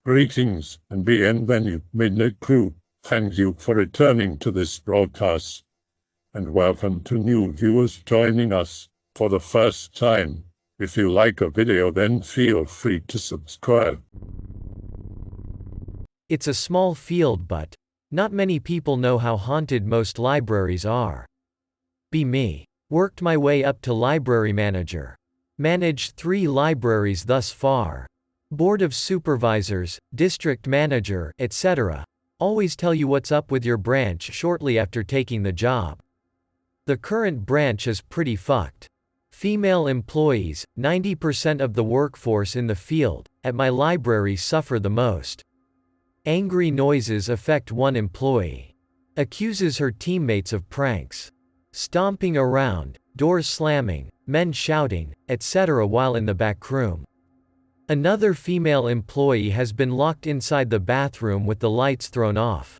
Greetings and bienvenue, midnight crew. Thank you for returning to this broadcast, and welcome to new viewers joining us for the first time. If you like a video, then feel free to subscribe. It's a small field, but not many people know how haunted most libraries are. Be me. Worked my way up to library manager. Managed 3 libraries thus far. Board of supervisors, district manager, etc. Always tell you what's up with your branch shortly after taking the job. The current branch is pretty fucked. Female employees, 90% of the workforce in the field, at my library suffer the most. Angry noises affect one employee. Accuses her teammates of pranks. Stomping around, doors slamming, men shouting, etc. while in the back room. Another female employee has been locked inside the bathroom with the lights thrown off.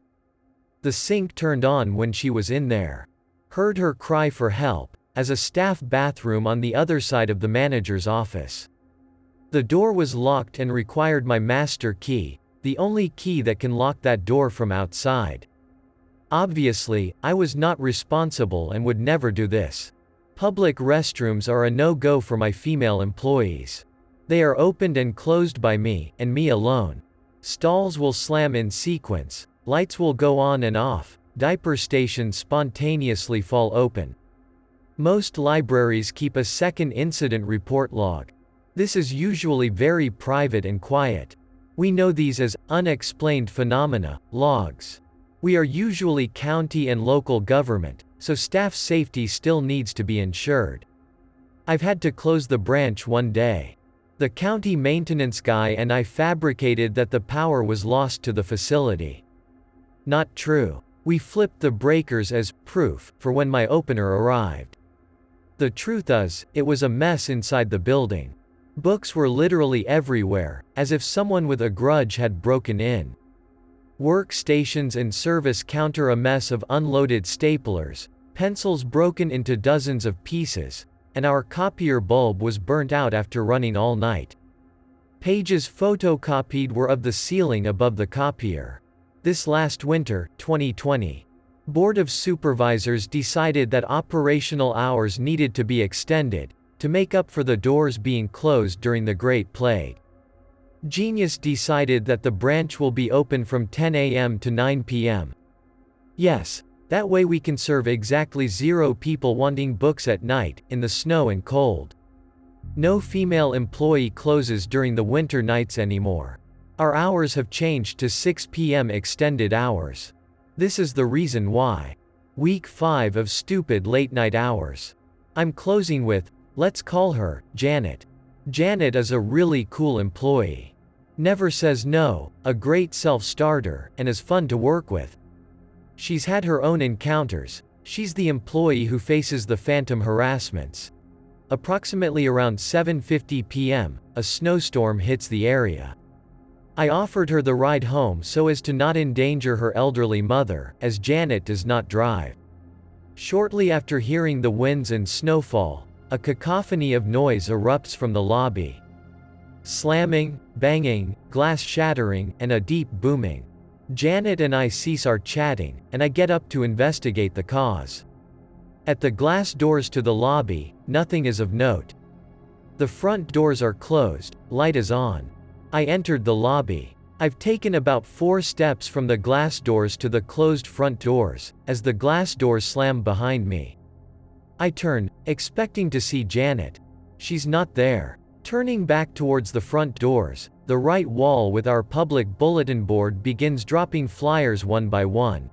The sink turned on when she was in there. Heard her cry for help, as a staff bathroom on the other side of the manager's office. The door was locked and required my master key, the only key that can lock that door from outside. Obviously, I was not responsible and would never do this. Public restrooms are a no-go for my female employees. They are opened and closed by me, and me alone. Stalls will slam in sequence, lights will go on and off, diaper stations spontaneously fall open. Most libraries keep a second incident report log. This is usually very private and quiet. We know these as unexplained phenomena logs. We are usually county and local government, so staff safety still needs to be ensured. I've had to close the branch one day. The county maintenance guy and I fabricated that the power was lost to the facility. Not true. We flipped the breakers as proof for when my opener arrived. The truth is, it was a mess inside the building. Books were literally everywhere, as if someone with a grudge had broken in. Workstations and service counter a mess of unloaded staplers, pencils broken into dozens of pieces, and our copier bulb was burnt out after running all night. Pages photocopied were of the ceiling above the copier. This last winter, 2020. Board of Supervisors decided that operational hours needed to be extended, to make up for the doors being closed during the Great Plague. Genius decided that the branch will be open from 10 a.m. to 9 p.m. Yes. That way we can serve exactly 0 people wanting books at night, in the snow and cold. No female employee closes during the winter nights anymore. Our hours have changed to 6 p.m. extended hours. This is the reason why. Week 5 of stupid late night hours. I'm closing with, let's call her, Janet. Janet is a really cool employee. Never says no, a great self-starter, and is fun to work with. She's had her own encounters. She's the employee who faces the phantom harassments. Approximately around 7:50 p.m., a snowstorm hits the area. I offered her the ride home so as to not endanger her elderly mother, as Janet does not drive. Shortly after hearing the winds and snowfall, a cacophony of noise erupts from the lobby. Slamming, banging, glass shattering, and a deep booming. Janet and I cease our chatting, and I get up to investigate the cause. At the glass doors to the lobby, nothing is of note. The front doors are closed, light is on. I entered the lobby. I've taken about 4 steps from the glass doors to the closed front doors, as the glass doors slam behind me. I turn, expecting to see Janet. She's not there. Turning back towards the front doors, the right wall with our public bulletin board begins dropping flyers one by one.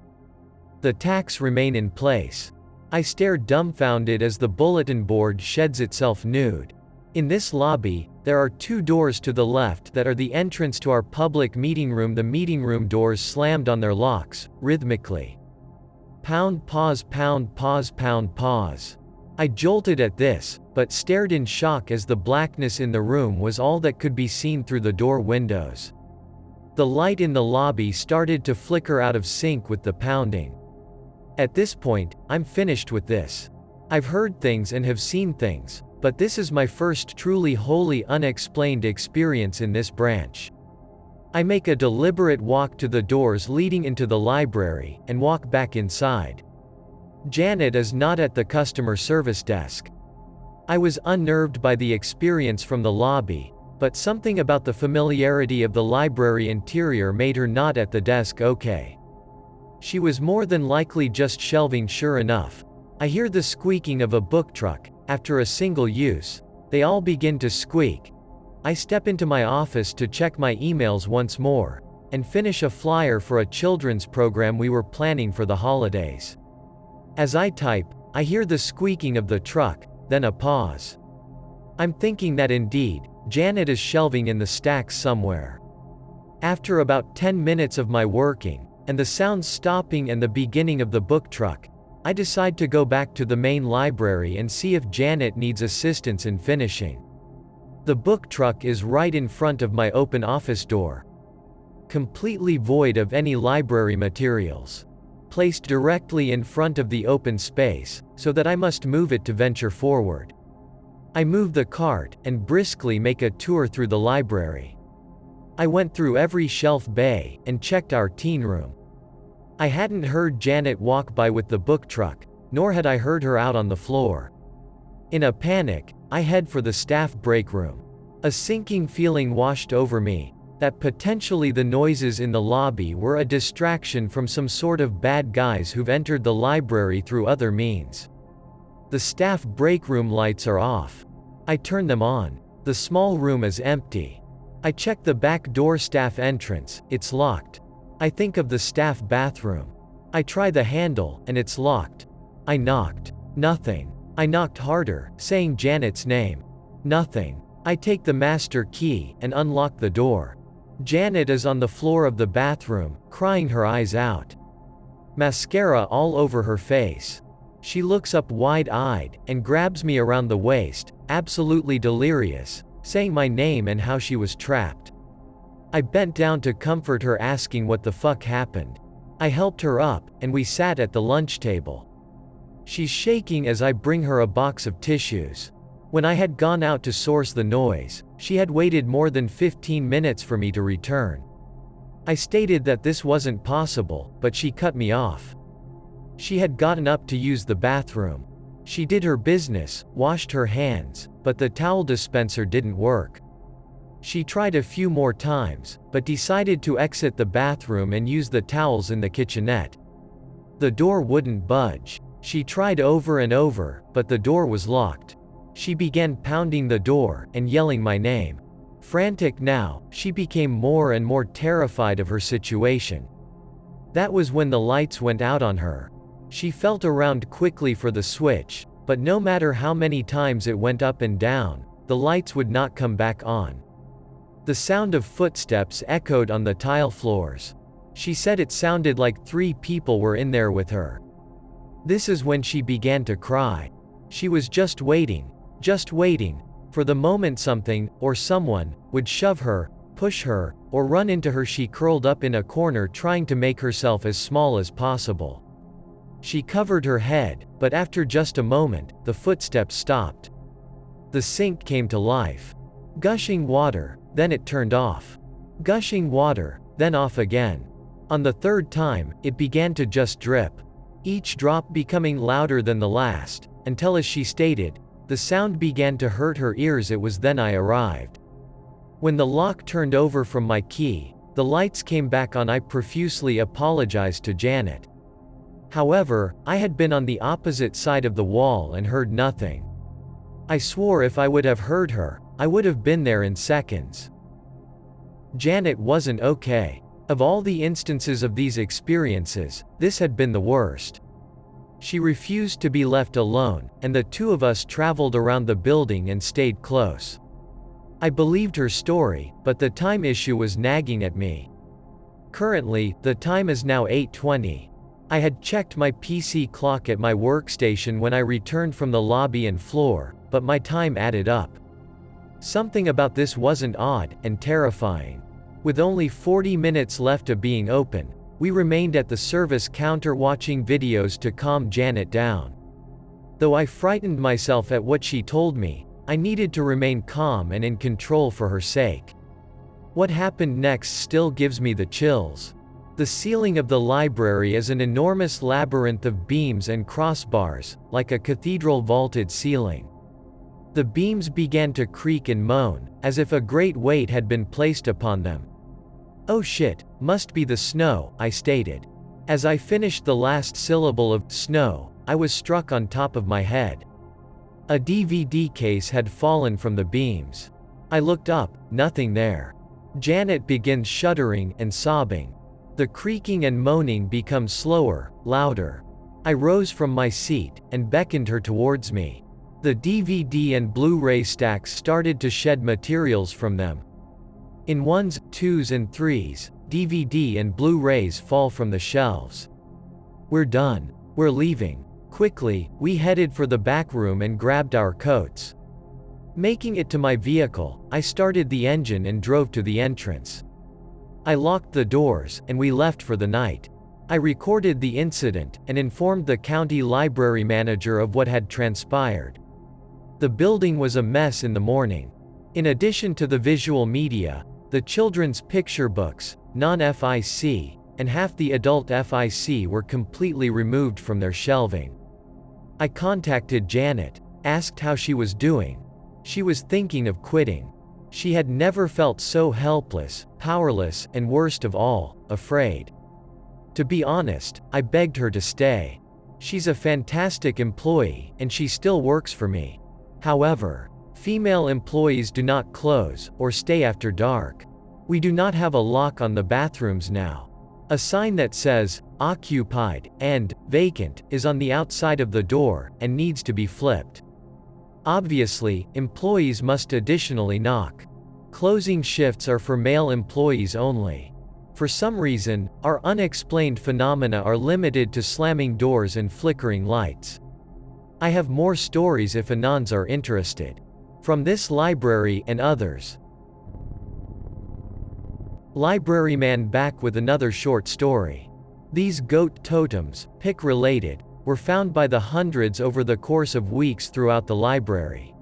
The tacks remain in place. I stare dumbfounded as the bulletin board sheds itself nude. In this lobby, there are 2 doors to the left that are the entrance to our public meeting room. The meeting room doors slammed on their locks, rhythmically. Pound pause pound pause pound pause. I jolted at this, but stared in shock as the blackness in the room was all that could be seen through the door windows. The light in the lobby started to flicker out of sync with the pounding. At this point, I'm finished with this. I've heard things and have seen things, but this is my first truly wholly unexplained experience in this branch. I make a deliberate walk to the doors leading into the library, and walk back inside. Janet is not at the customer service desk. I was unnerved by the experience from the lobby, but something about the familiarity of the library interior made her not at the desk okay. She was more than likely just shelving. Sure enough, I hear the squeaking of a book truck. After a single use, they all begin to squeak. I step into my office to check my emails once more, and finish a flyer for a children's program we were planning for the holidays. As I type, I hear the squeaking of the truck, then a pause. I'm thinking that indeed, Janet is shelving in the stacks somewhere. After about 10 minutes of my working, and the sounds stopping and the beginning of the book truck, I decide to go back to the main library and see if Janet needs assistance in finishing. The book truck is right in front of my open office door. Completely void of any library materials. Placed directly in front of the open space, so that I must move it to venture forward. I move the cart, and briskly make a tour through the library. I went through every shelf bay, and checked our teen room. I hadn't heard Janet walk by with the book truck, nor had I heard her out on the floor. In a panic, I head for the staff break room. A sinking feeling washed over me, that potentially the noises in the lobby were a distraction from some sort of bad guys who've entered the library through other means. The staff break room lights are off. I turn them on. The small room is empty. I check the back door staff entrance, it's locked. I think of the staff bathroom. I try the handle, and it's locked. I knocked. Nothing. I knocked harder, saying Janet's name. Nothing. I take the master key, and unlock the door. Janet is on the floor of the bathroom, crying her eyes out. Mascara all over her face. She looks up wide-eyed, and grabs me around the waist, absolutely delirious, saying my name and how she was trapped. I bent down to comfort her, asking what the fuck happened. I helped her up, and we sat at the lunch table. She's shaking as I bring her a box of tissues. When I had gone out to source the noise, she had waited more than 15 minutes for me to return. I stated that this wasn't possible, but she cut me off. She had gotten up to use the bathroom. She did her business, washed her hands, but the towel dispenser didn't work. She tried a few more times, but decided to exit the bathroom and use the towels in the kitchenette. The door wouldn't budge. She tried over and over, but the door was locked. She began pounding the door, and yelling my name. Frantic now, she became more and more terrified of her situation. That was when the lights went out on her. She felt around quickly for the switch, but no matter how many times it went up and down, the lights would not come back on. The sound of footsteps echoed on the tile floors. She said it sounded like 3 people were in there with her. This is when she began to cry. She was just waiting for the moment something, or someone, would shove her, push her, or run into her. She curled up in a corner trying to make herself as small as possible. She covered her head, but after just a moment, the footsteps stopped. The sink came to life. Gushing water, then it turned off. Gushing water, then off again. On the 3rd time, it began to just drip. Each drop becoming louder than the last, until, as she stated, the sound began to hurt her ears. It was then I arrived. When the lock turned over from my key, the lights came back on. I profusely apologized to Janet. However, I had been on the opposite side of the wall and heard nothing. I swore if I would have heard her, I would have been there in seconds. Janet wasn't okay. Of all the instances of these experiences, this had been the worst. She refused to be left alone, and the 2 of us traveled around the building and stayed close. I believed her story, but the time issue was nagging at me. Currently, the time is now 8:20. I had checked my PC clock at my workstation when I returned from the lobby and floor, but my time added up. Something about this wasn't odd, and terrifying. With only 40 minutes left of being open, we remained at the service counter watching videos to calm Janet down. Though I frightened myself at what she told me, I needed to remain calm and in control for her sake. What happened next still gives me the chills. The ceiling of the library is an enormous labyrinth of beams and crossbars, like a cathedral vaulted ceiling. The beams began to creak and moan, as if a great weight had been placed upon them. "Oh shit, must be the snow," I stated. As I finished the last syllable of snow, I was struck on top of my head. A DVD case had fallen from the beams. I looked up, nothing there. Janet begins shuddering and sobbing. The creaking and moaning becomes slower, louder. I rose from my seat and beckoned her towards me. The DVD and Blu-ray stacks started to shed materials from them. In ones, twos and threes, DVD and Blu-rays fall from the shelves. "We're done. We're leaving." Quickly, we headed for the back room and grabbed our coats. Making it to my vehicle, I started the engine and drove to the entrance. I locked the doors, and we left for the night. I recorded the incident, and informed the county library manager of what had transpired. The building was a mess in the morning. In addition to the visual media, the children's picture books, non-FIC, and half the adult FIC were completely removed from their shelving. I contacted Janet, asked how she was doing. She was thinking of quitting. She had never felt so helpless, powerless, and worst of all, afraid. To be honest, I begged her to stay. She's a fantastic employee, and she still works for me. However, female employees do not close or stay after dark. We do not have a lock on the bathrooms now. A sign that says, "Occupied," and "Vacant," is on the outside of the door, and needs to be flipped. Obviously, employees must additionally knock. Closing shifts are for male employees only. For some reason, our unexplained phenomena are limited to slamming doors and flickering lights. I have more stories if Anons are interested. From this library and others. Libraryman back with another short story. These goat totems, pick related, were found by the hundreds over the course of weeks throughout the library.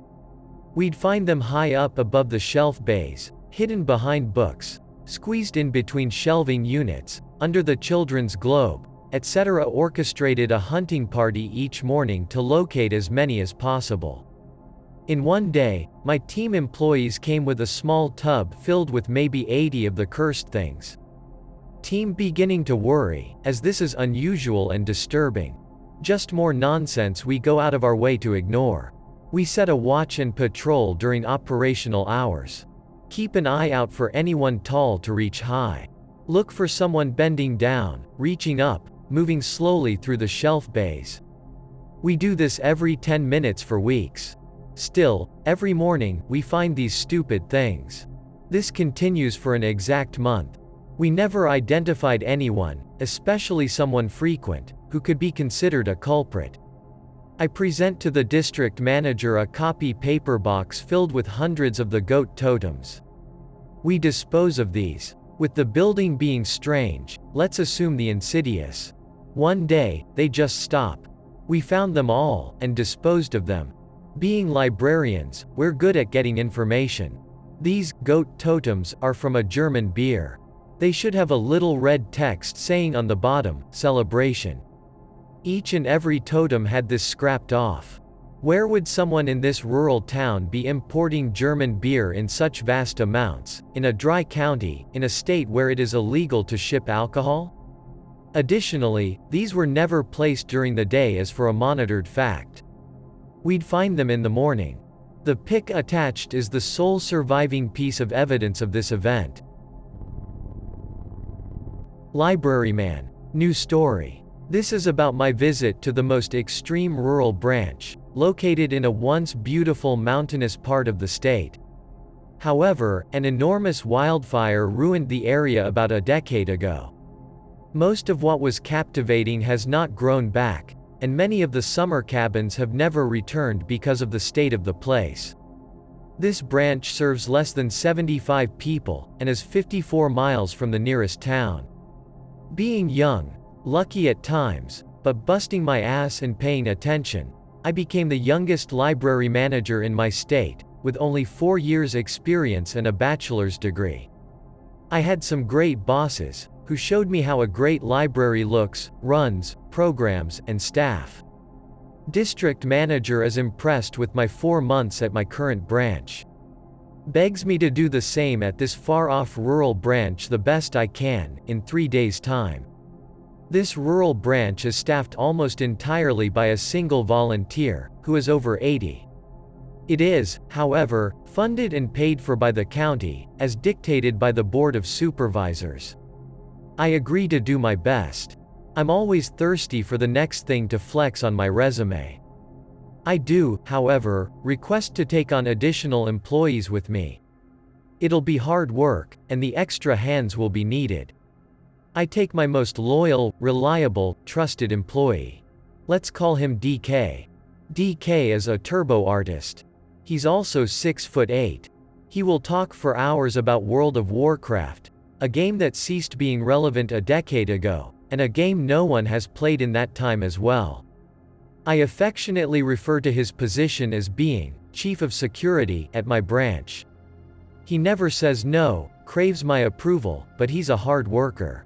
We'd find them high up above the shelf bays, hidden behind books, squeezed in between shelving units, under the children's globe, etc. Orchestrated a hunting party each morning to locate as many as possible. In one day, my team employees came with a small tub filled with maybe 80 of the cursed things. Team beginning to worry, as this is unusual and disturbing. Just more nonsense we go out of our way to ignore. We set a watch and patrol during operational hours. Keep an eye out for anyone tall to reach high. Look for someone bending down, reaching up, moving slowly through the shelf bays. We do this every 10 minutes for weeks. Still, every morning, we find these stupid things. This continues for an exact month. We never identified anyone, especially someone frequent, who could be considered a culprit. I present to the district manager a copy paper box filled with hundreds of the goat totems. We dispose of these. With the building being strange, let's assume the insidious. One day, they just stop. We found them all, and disposed of them. Being librarians, we're good at getting information. These goat totems are from a German beer. They should have a little red text saying on the bottom, "Celebration." Each and every totem had this scrapped off. Where would someone in this rural town be importing German beer in such vast amounts, in a dry county, in a state where it is illegal to ship alcohol? Additionally, these were never placed during the day as for a monitored fact. We'd find them in the morning. The pic attached is the sole surviving piece of evidence of this event. Libraryman. New story. This is about my visit to the most extreme rural branch, located in a once beautiful mountainous part of the state. However, an enormous wildfire ruined the area about a decade ago. Most of what was captivating has not grown back, and many of the summer cabins have never returned because of the state of the place. This branch serves less than 75 people, and is 54 miles from the nearest town. Being young, lucky at times, but busting my ass and paying attention, I became the youngest library manager in my state, with only 4 years experience and a bachelor's degree. I had some great bosses, who showed me how a great library looks, runs, programs, and staff. District manager is impressed with my 4 months at my current branch. Begs me to do the same at this far-off rural branch the best I can, in 3 days' time. This rural branch is staffed almost entirely by a single volunteer, who is over 80. It is, however, funded and paid for by the county, as dictated by the Board of Supervisors. I agree to do my best. I'm always thirsty for the next thing to flex on my resume. I do, however, request to take on additional employees with me. It'll be hard work, and the extra hands will be needed. I take my most loyal, reliable, trusted employee. Let's call him DK. DK is a turbo artist. He's also 6'8". He will talk for hours about World of Warcraft, a game that ceased being relevant a decade ago, and a game no one has played in that time as well. I affectionately refer to his position as being Chief of Security at my branch. He never says no, craves my approval, but he's a hard worker.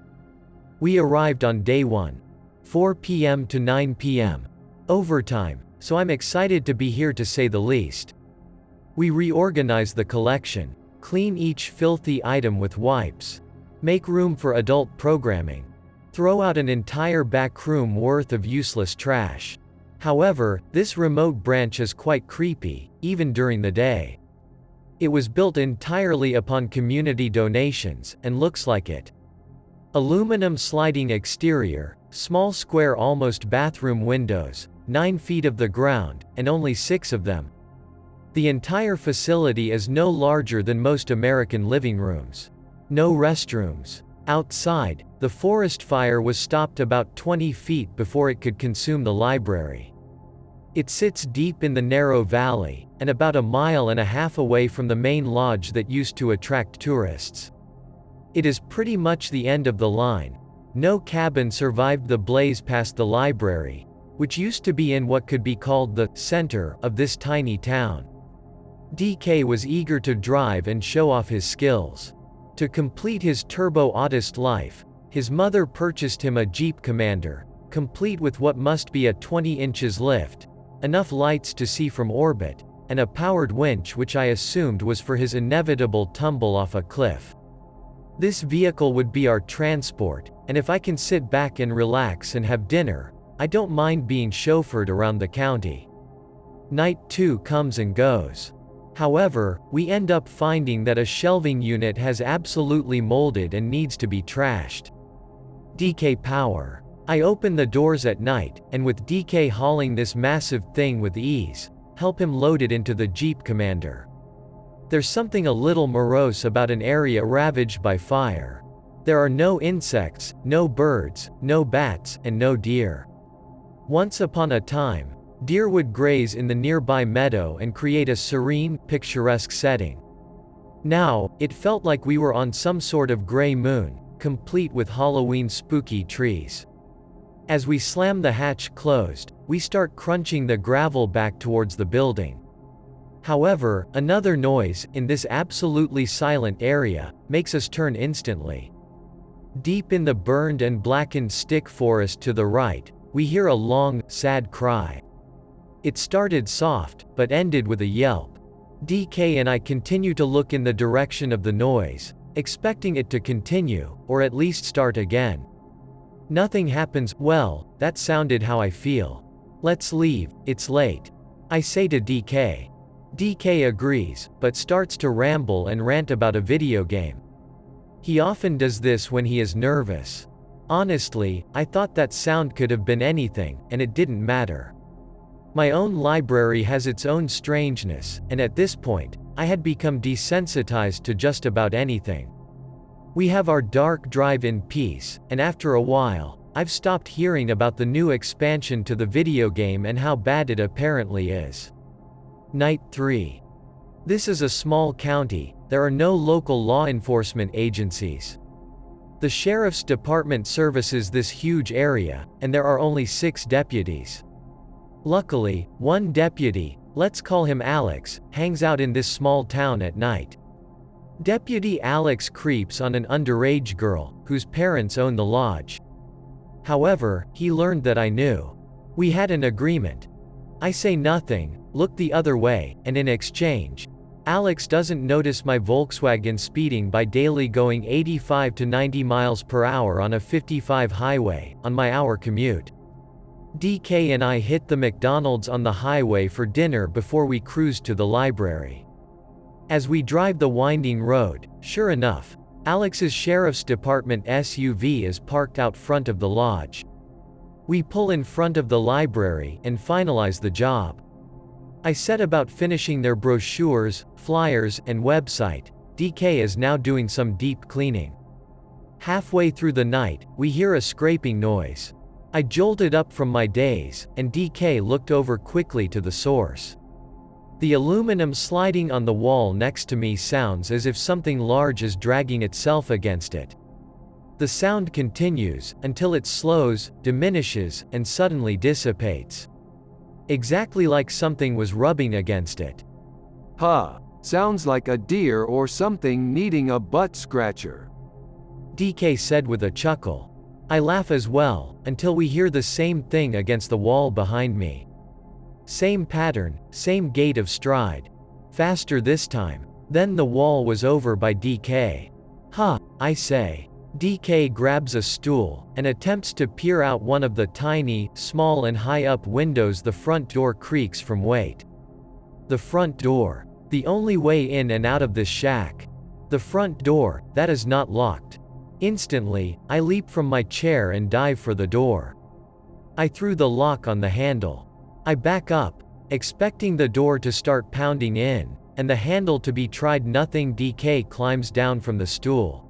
We arrived on day 1. 4 p.m. to 9 p.m. Overtime, so I'm excited to be here to say the least. We reorganize the collection, clean each filthy item with wipes, make room for adult programming, throw out an entire back room worth of useless trash. However, this remote branch is quite creepy, even during the day. It was built entirely upon community donations, and looks like it. Aluminum sliding exterior, small square almost bathroom windows, 9 feet of the ground, and only 6 of them. The entire facility is no larger than most American living rooms. No restrooms. Outside, the forest fire was stopped about 20 feet before it could consume the library. It sits deep in the narrow valley, and about 1.5 miles away from the main lodge that used to attract tourists. It is pretty much the end of the line. No cabin survived the blaze past the library, which used to be in what could be called the center of this tiny town. DK was eager to drive and show off his skills. To complete his turbo artist life, his mother purchased him a Jeep Commander, complete with what must be a 20 inches lift, enough lights to see from orbit, and a powered winch which I assumed was for his inevitable tumble off a cliff. This vehicle would be our transport, and if I can sit back and relax and have dinner, I don't mind being chauffeured around the county. Night 2 comes and goes. However, we end up finding that a shelving unit has absolutely molded and needs to be trashed. DK power. I open the doors at night, and with DK hauling this massive thing with ease, help him load it into the Jeep Commander. There's something a little morose about an area ravaged by fire. There are no insects, no birds, no bats, and no deer. Once upon a time, deer would graze in the nearby meadow and create a serene, picturesque setting. Now, it felt like we were on some sort of gray moon, complete with Halloween spooky trees. As we slam the hatch closed, we start crunching the gravel back towards the building. However, another noise, in this absolutely silent area, makes us turn instantly. Deep in the burned and blackened stick forest to the right, we hear a long, sad cry. It started soft, but ended with a yelp. DK and I continue to look in the direction of the noise, expecting it to continue, or at least start again. Nothing happens. Well, that sounded how I feel. Let's leave, it's late. I say to DK. DK agrees, but starts to ramble and rant about a video game. He often does this when he is nervous. Honestly, I thought that sound could have been anything, and it didn't matter. My own library has its own strangeness, and at this point, I had become desensitized to just about anything. We have our dark drive in peace, and after a while, I've stopped hearing about the new expansion to the video game and how bad it apparently is. Night 3. This is a small county, there are no local law enforcement agencies. The sheriff's department services this huge area, and there are only 6 deputies. Luckily, one deputy, let's call him Alex, hangs out in this small town at night. Deputy Alex creeps on an underage girl, whose parents own the lodge. However, he learned that I knew. We had an agreement. I say nothing, look the other way, and in exchange, Alex doesn't notice my Volkswagen speeding by daily going 85 to 90 miles per hour on a 55 highway, on my hour commute. DK and I hit the McDonald's on the highway for dinner before we cruised to the library. As we drive the winding road, sure enough, Alex's Sheriff's Department SUV is parked out front of the lodge. We pull in front of the library and finalize the job. I set about finishing their brochures, flyers, and website. DK is now doing some deep cleaning. Halfway through the night, we hear a scraping noise. I jolted up from my daze, and DK looked over quickly to the source. The aluminum sliding on the wall next to me sounds as if something large is dragging itself against it. The sound continues, until it slows, diminishes, and suddenly dissipates. Exactly like something was rubbing against it. Huh, sounds like a deer or something needing a butt scratcher. DK said with a chuckle. I laugh as well, until we hear the same thing against the wall behind me. Same pattern, same gait of stride. Faster this time. Then the wall was over by DK. Huh, I say. DK grabs a stool, and attempts to peer out one of the tiny, small and high-up windows. The front door creaks from weight. The front door. The only way in and out of this shack. The front door, that is not locked. Instantly, I leap from my chair and dive for the door. I threw the lock on the handle. I back up, expecting the door to start pounding in, and the handle to be tried. Nothing. DK climbs down from the stool.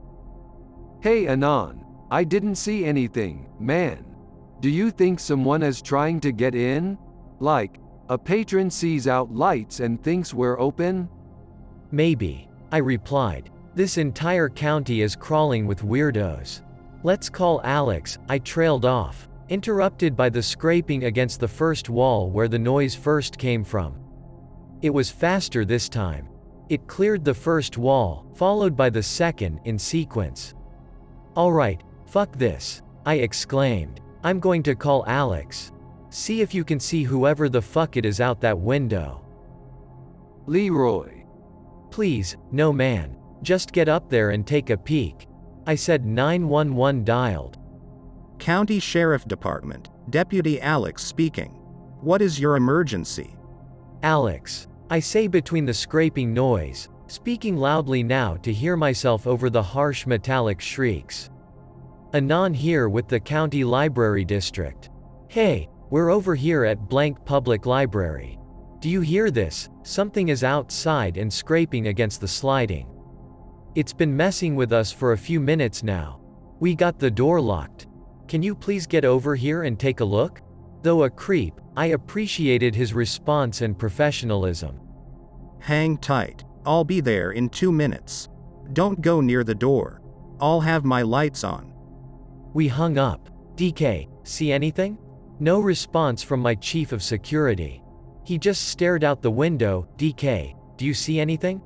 Hey Anon, I didn't see anything, man. Do you think someone is trying to get in? Like, a patron sees out lights and thinks we're open? Maybe, I replied. This entire county is crawling with weirdos. Let's call Alex. I trailed off, interrupted by the scraping against the first wall where the noise first came from. It was faster this time. It cleared the first wall, followed by the second, in sequence. Alright, fuck this, I exclaimed. I'm going to call Alex. See if you can see whoever the fuck it is out that window. Leroy. Please, no man. Just get up there and take a peek. I said. 911 dialed. County Sheriff Department, Deputy Alex speaking. What is your emergency? Alex. I say between the scraping noise, speaking loudly now to hear myself over the harsh metallic shrieks. Anon here with the county library district. Hey, we're over here at blank public library. Do you hear this? Something is outside and scraping against the sliding. It's been messing with us for a few minutes now. We got the door locked. Can you please get over here and take a look? Though a creep, I appreciated his response and professionalism. Hang tight. I'll be there in 2 minutes. Don't go near the door. I'll have my lights on. We hung up. DK, see anything? No response from my chief of security. He just stared out the window. DK, do you see anything?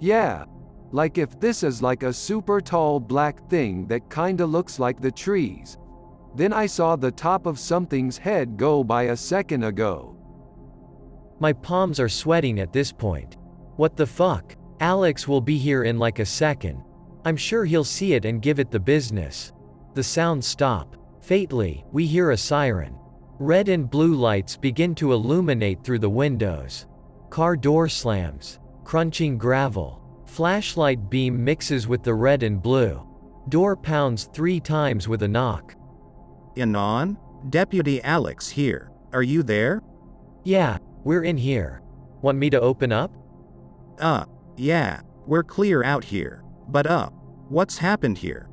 Yeah. Like if this is like a super tall black thing that kinda looks like the trees. Then I saw the top of something's head go by a second ago. My palms are sweating at this point. What the fuck? Alex will be here in like a second. I'm sure he'll see it and give it the business. The sounds stop. Fatally, we hear a siren. Red and blue lights begin to illuminate through the windows. Car door slams. Crunching gravel. Flashlight beam mixes with the red and blue. Door pounds 3 times with a knock. Anon? Deputy Alex here. Are you there? Yeah, we're in here. Want me to open up? Yeah, we're clear out here. But what's happened here?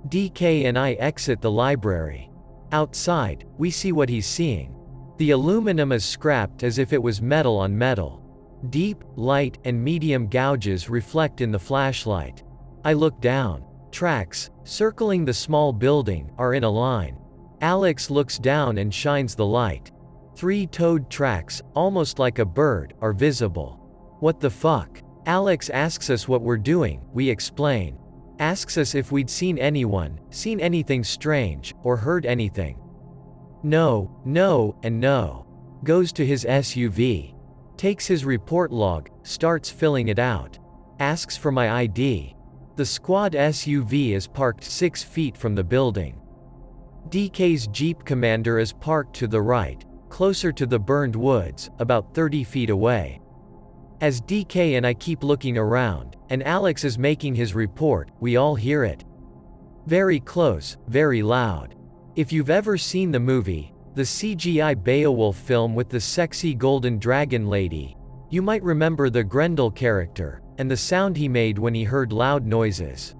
DK and I exit the library. Outside, we see what he's seeing. The aluminum is scrapped as if it was metal on metal. Deep, light, and medium gouges reflect in the flashlight. I look down. Tracks, circling the small building, are in a line. Alex looks down and shines the light. 3 toed tracks, almost like a bird, are visible. What the fuck? Alex asks us what we're doing, we explain. Asks us if we'd seen anyone, seen anything strange, or heard anything. No, no, and no. Goes to his SUV. Takes his report log, starts filling it out. Asks for my ID. The squad SUV is parked 6 feet from the building. DK's Jeep Commander is parked to the right, closer to the burned woods, about 30 feet away. As DK and I keep looking around, and Alex is making his report, we all hear it. Very close, very loud. If you've ever seen the movie, the CGI Beowulf film with the sexy golden dragon lady, you might remember the Grendel character, and the sound he made when he heard loud noises.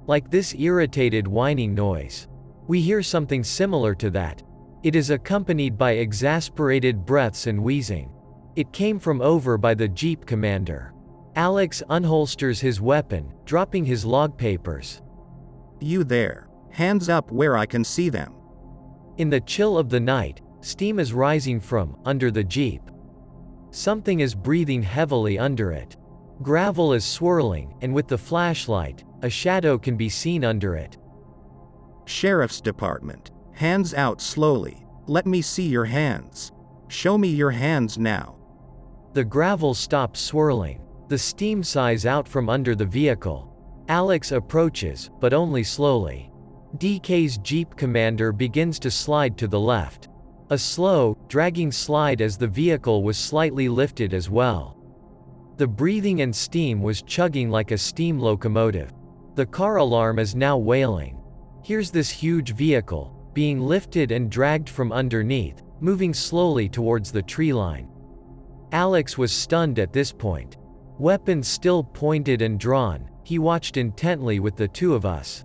Like this irritated whining noise. We hear something similar to that. It is accompanied by exasperated breaths and wheezing. It came from over by the Jeep Commander. Alex unholsters his weapon, dropping his log papers. You there. Hands up where I can see them. In the chill of the night, steam is rising from under the Jeep. Something is breathing heavily under it. Gravel is swirling, and with the flashlight, a shadow can be seen under it. Sheriff's Department. Hands out slowly. Let me see your hands. Show me your hands now. The gravel stops swirling. The steam sighs out from under the vehicle. Alex approaches, but only slowly. DK's Jeep Commander begins to slide to the left. A slow, dragging slide as the vehicle was slightly lifted as well. The breathing and steam was chugging like a steam locomotive. The car alarm is now wailing. Here's this huge vehicle, being lifted and dragged from underneath, moving slowly towards the tree line. Alex was stunned at this point. Weapon still pointed and drawn, he watched intently with the two of us.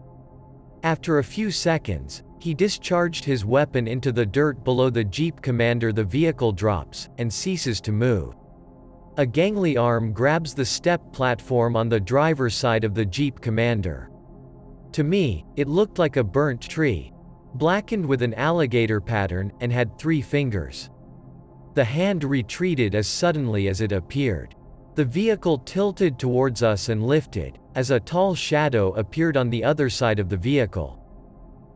After a few seconds, he discharged his weapon into the dirt below the Jeep Commander. The vehicle drops, and ceases to move. A gangly arm grabs the step platform on the driver's side of the Jeep Commander. To me, it looked like a burnt tree, blackened with an alligator pattern, and had 3 fingers. The hand retreated as suddenly as it appeared. The vehicle tilted towards us and lifted, as a tall shadow appeared on the other side of the vehicle.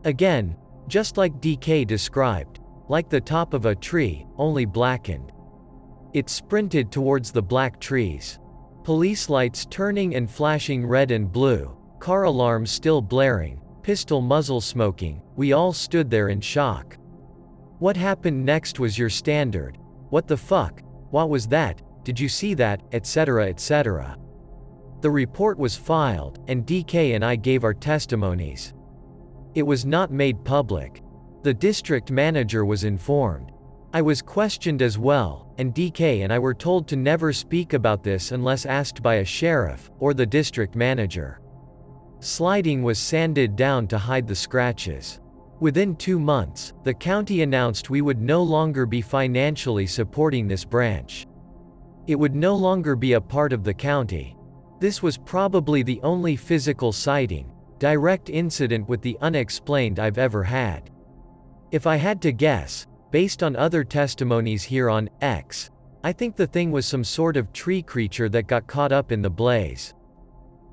Again, just like DK described, like the top of a tree, only blackened. It sprinted towards the black trees. Police lights turning and flashing red and blue, car alarms still blaring, pistol muzzle smoking, we all stood there in shock. What happened next was your standard, "What the fuck? What was that? Did you see that?" etc. etc. The report was filed, and DK and I gave our testimonies. It was not made public. The district manager was informed. I was questioned as well, and DK and I were told to never speak about this unless asked by a sheriff, or the district manager. Sliding was sanded down to hide the scratches. Within 2 months, the county announced we would no longer be financially supporting this branch. It would no longer be a part of the county. This was probably the only physical sighting, direct incident with the unexplained I've ever had. If I had to guess, based on other testimonies here on X, I think the thing was some sort of tree creature that got caught up in the blaze.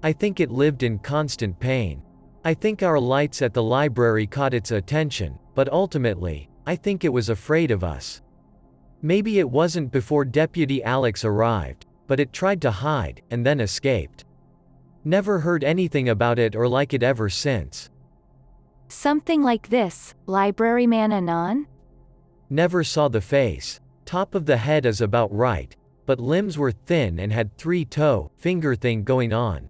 I think it lived in constant pain. I think our lights at the library caught its attention, but ultimately, I think it was afraid of us. Maybe it wasn't before Deputy Alex arrived, but it tried to hide, and then escaped. Never heard anything about it or like it ever since. Something like this, Libraryman Anon? Never saw the face. Top of the head is about right, but limbs were thin and had 3-toe, finger thing going on.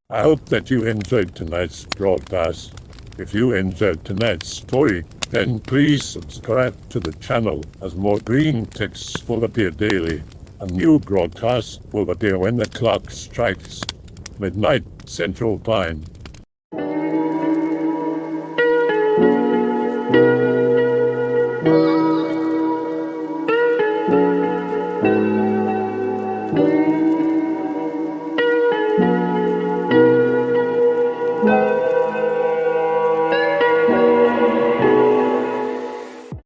I hope that you enjoyed tonight's broadcast. If you enjoyed tonight's story, then please subscribe to the channel as more green texts will appear daily. A new broadcast will appear when the clock strikes midnight Central Time.